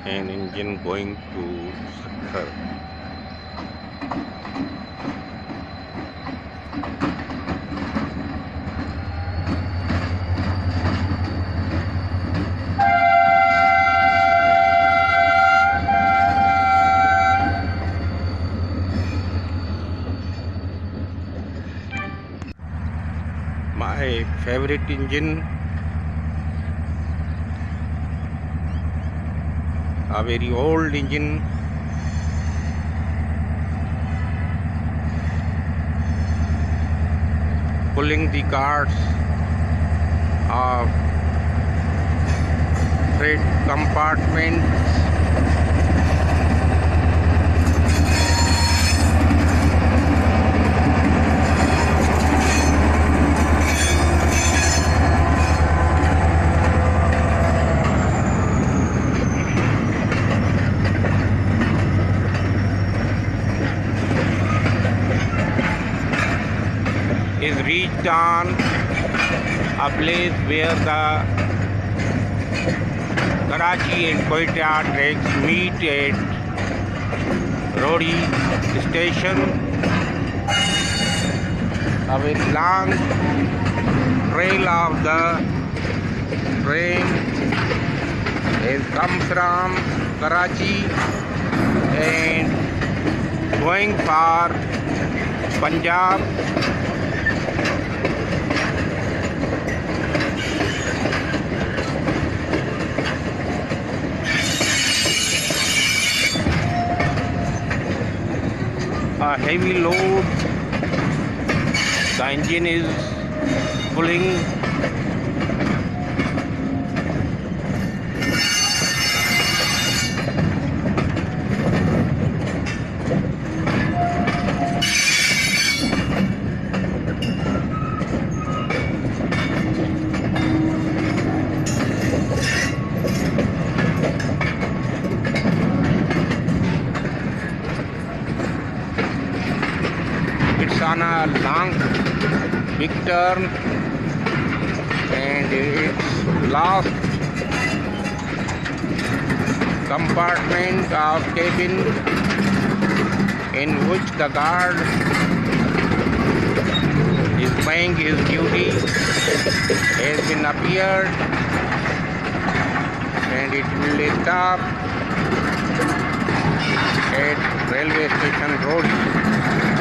an engine going to Sakhar. My favorite engine, a very old engine, pulling the carts of freight compartments. Is reached on a place where the Karachi and Quetta tracks meet at Rodi station. A very long trail of the train has come from Karachi and going for Punjab. A heavy load, the engine is pulling. It's on a long big turn and its last compartment of cabin in which the guard is paying his duty has been appeared, and it will stop at railway station Rodi.